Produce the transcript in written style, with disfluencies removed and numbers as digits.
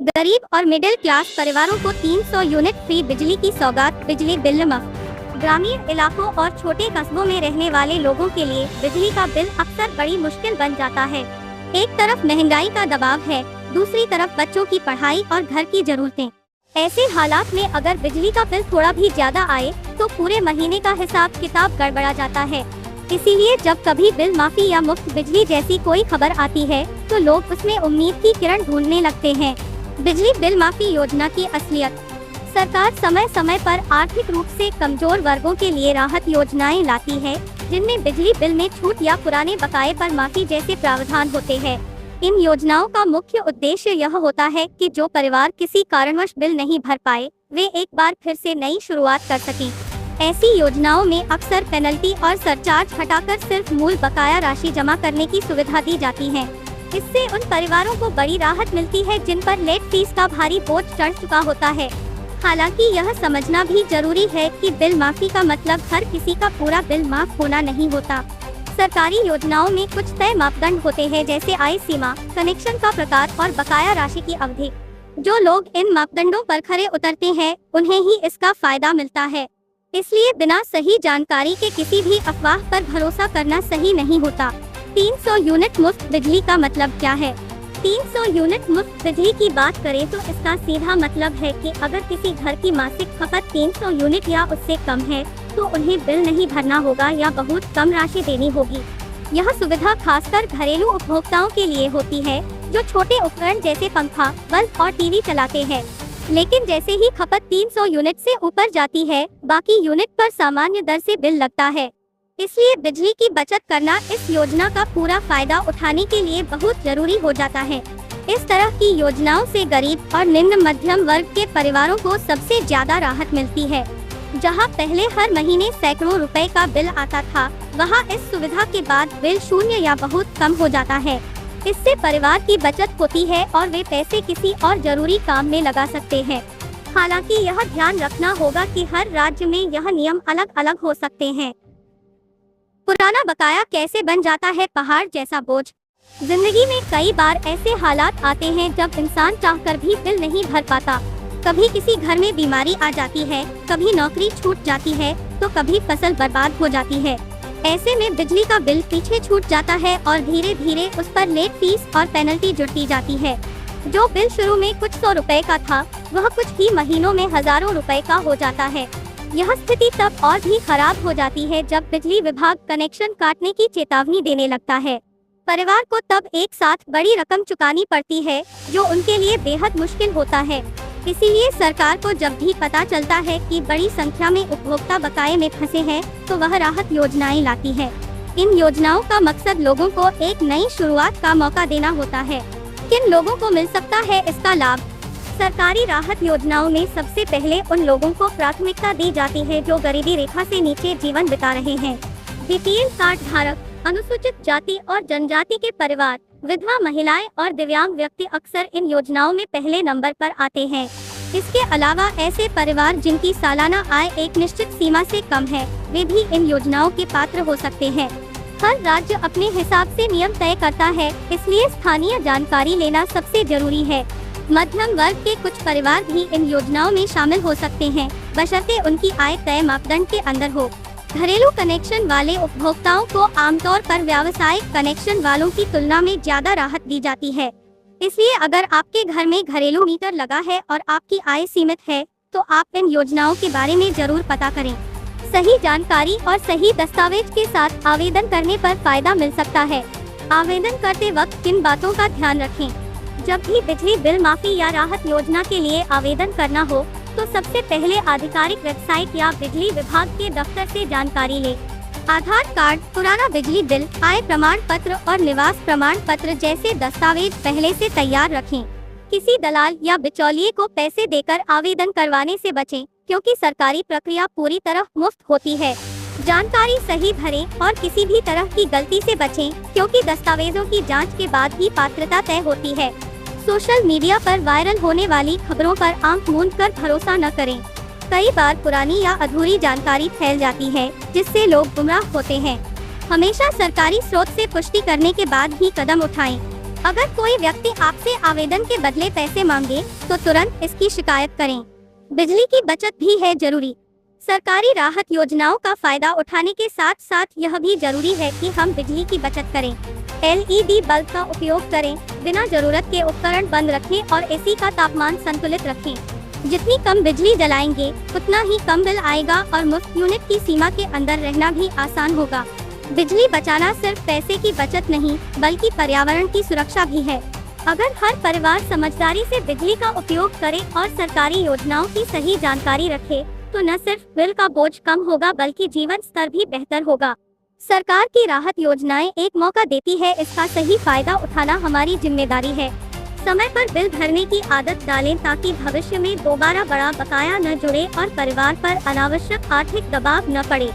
गरीब और middle class परिवारों को 300 यूनिट फ्री बिजली की सौगात, बिजली बिल माफ। ग्रामीण इलाकों और छोटे कस्बों में रहने वाले लोगों के लिए बिजली का बिल अक्सर बड़ी मुश्किल बन जाता है। एक तरफ महंगाई का दबाव है, दूसरी तरफ बच्चों की पढ़ाई और घर की जरूरतें। ऐसे हालात में अगर बिजली का बिल थोड़ा भी ज्यादा आए तो पूरे महीने का हिसाब किताब गड़बड़ा जाता है। इसीलिए जब कभी बिल माफी या मुफ्त बिजली जैसी कोई खबर आती है तो लोग उसमें उम्मीद की किरण ढूंढने लगते हैं। बिजली बिल माफी योजना की असलियत। सरकार समय समय पर आर्थिक रूप से कमजोर वर्गों के लिए राहत योजनाएं लाती है, जिनमें बिजली बिल में छूट या पुराने बकाये पर माफी जैसे प्रावधान होते हैं। इन योजनाओं का मुख्य उद्देश्य यह होता है कि जो परिवार किसी कारणवश बिल नहीं भर पाए, वे एक बार फिर से नई शुरुआत कर सकें। ऐसी योजनाओं में अक्सर पेनल्टी और सरचार्ज हटाकर सिर्फ मूल बकाया राशि जमा करने की सुविधा दी जाती है। इससे उन परिवारों को बड़ी राहत मिलती है जिन पर लेट फीस का भारी बोझ चढ़ चुका होता है। हालांकि यह समझना भी जरूरी है कि बिल माफी का मतलब हर किसी का पूरा बिल माफ होना नहीं होता। सरकारी योजनाओं में कुछ तय मापदंड होते हैं, जैसे आय सीमा, कनेक्शन का प्रकार और बकाया राशि की अवधि। जो लोग इन मापदंडों पर खरे उतरते हैं, उन्हें ही इसका फायदा मिलता है। इसलिए बिना सही जानकारी के किसी भी अफवाह पर भरोसा करना सही नहीं होता। 300 यूनिट मुफ्त बिजली का मतलब क्या है? 300 यूनिट मुफ्त बिजली की बात करें तो इसका सीधा मतलब है कि अगर किसी घर की मासिक खपत 300 यूनिट या उससे कम है तो उन्हें बिल नहीं भरना होगा या बहुत कम राशि देनी होगी। यह सुविधा खासकर घरेलू उपभोक्ताओं के लिए होती है जो छोटे उपकरण जैसे पंखा, बल्ब और टीवी चलाते हैं। लेकिन जैसे ही खपत 300 यूनिट से ऊपर जाती है, बाकी यूनिट पर सामान्य दर से बिल लगता है। इसलिए बिजली की बचत करना इस योजना का पूरा फायदा उठाने के लिए बहुत जरूरी हो जाता है। इस तरह की योजनाओं से गरीब और निम्न मध्यम वर्ग के परिवारों को सबसे ज्यादा राहत मिलती है। जहां पहले हर महीने सैकड़ों रुपए का बिल आता था, वहां इस सुविधा के बाद बिल शून्य या बहुत कम हो जाता है। इससे परिवार की बचत होती है और वे पैसे किसी और जरूरी काम में लगा सकते हैं। हालांकि यह ध्यान रखना होगा कि हर राज्य में यह नियम अलग अलग हो सकते हैं। पुराना बकाया कैसे बन जाता है पहाड़ जैसा बोझ? जिंदगी में कई बार ऐसे हालात आते हैं जब इंसान चाहकर भी बिल नहीं भर पाता। कभी किसी घर में बीमारी आ जाती है, कभी नौकरी छूट जाती है, तो कभी फसल बर्बाद हो जाती है। ऐसे में बिजली का बिल पीछे छूट जाता है और धीरे धीरे उस पर लेट फीस और पेनल्टी जुड़ती जाती है। जो बिल शुरू में कुछ 100 रुपए का था, वह कुछ ही महीनों में हजारों रुपए का हो जाता है। यह स्थिति तब और भी खराब हो जाती है जब बिजली विभाग कनेक्शन काटने की चेतावनी देने लगता है। परिवार को तब एक साथ बड़ी रकम चुकानी पड़ती है, जो उनके लिए बेहद मुश्किल होता है। इसीलिए सरकार को जब भी पता चलता है कि बड़ी संख्या में उपभोक्ता बकाये में फंसे हैं, तो वह राहत योजनाएं लाती है। इन योजनाओं का मकसद लोगों को एक नई शुरुआत का मौका देना होता है। किन लोगों को मिल सकता है इसका लाभ? सरकारी राहत योजनाओं में सबसे पहले उन लोगों को प्राथमिकता दी जाती है जो गरीबी रेखा से नीचे जीवन बिता रहे हैं। बीपीएल कार्ड धारक, अनुसूचित जाति और जनजाति के परिवार, विधवा महिलाएं और दिव्यांग व्यक्ति अक्सर इन योजनाओं में पहले नंबर पर आते हैं। इसके अलावा ऐसे परिवार जिनकी सालाना आय एक निश्चित सीमा से कम है, वे भी इन योजनाओं के पात्र हो सकते हैं। हर राज्य अपने हिसाब से नियम तय करता है, इसलिए स्थानीय जानकारी लेना सबसे जरूरी है। मध्यम वर्ग के कुछ परिवार भी इन योजनाओं में शामिल हो सकते हैं, बशर्ते उनकी आय तय मापदंड के अंदर हो। घरेलू कनेक्शन वाले उपभोक्ताओं को आमतौर पर व्यावसायिक कनेक्शन वालों की तुलना में ज्यादा राहत दी जाती है। इसलिए अगर आपके घर में घरेलू मीटर लगा है और आपकी आय सीमित है, तो आप इन योजनाओं के बारे में जरूर पता करें। सही जानकारी और सही दस्तावेज के साथ आवेदन करने पर फायदा मिल सकता है। आवेदन करते वक्त किन बातों का ध्यान रखें? जब भी बिजली बिल माफी या राहत योजना के लिए आवेदन करना हो, तो सबसे पहले आधिकारिक वेबसाइट या बिजली विभाग के दफ्तर से जानकारी लें। आधार कार्ड, पुराना बिजली बिल, आय प्रमाण पत्र और निवास प्रमाण पत्र जैसे दस्तावेज पहले से तैयार रखें। किसी दलाल या बिचौलिए को पैसे देकर आवेदन करवाने से बचें, क्योंकि सरकारी प्रक्रिया पूरी तरह मुफ्त होती है। जानकारी सही भरें और किसी भी तरह की गलती से बचें, क्योंकि दस्तावेजों की जांच के बाद ही पात्रता तय होती है। सोशल मीडिया पर वायरल होने वाली खबरों पर आंख मूंद कर भरोसा न करें। कई बार पुरानी या अधूरी जानकारी फैल जाती है, जिससे लोग गुमराह होते हैं। हमेशा सरकारी स्रोत से पुष्टि करने के बाद ही कदम उठाएं। अगर कोई व्यक्ति आपसे आवेदन के बदले पैसे मांगे तो तुरंत इसकी शिकायत करें। बिजली की बचत भी है जरूरी। सरकारी राहत योजनाओं का फायदा उठाने के साथ साथ यह भी जरूरी है कि हम बिजली की बचत करें। LED बल्ब का उपयोग करें, बिना जरूरत के उपकरण बंद रखें और एसी का तापमान संतुलित रखें। जितनी कम बिजली जलाएंगे उतना ही कम बिल आएगा और मुफ्त यूनिट की सीमा के अंदर रहना भी आसान होगा। बिजली बचाना सिर्फ पैसे की बचत नहीं बल्कि पर्यावरण की सुरक्षा भी है। अगर हर परिवार समझदारी से बिजली का उपयोग करे और सरकारी योजनाओं की सही जानकारी रखे तो न सिर्फ बिल का बोझ कम होगा बल्कि जीवन स्तर भी बेहतर होगा। सरकार की राहत योजनाएं एक मौका देती है, इसका सही फायदा उठाना हमारी जिम्मेदारी है। समय पर बिल भरने की आदत डालें ताकि भविष्य में दोबारा बड़ा बकाया न जुड़े और परिवार पर अनावश्यक आर्थिक दबाव न पड़े।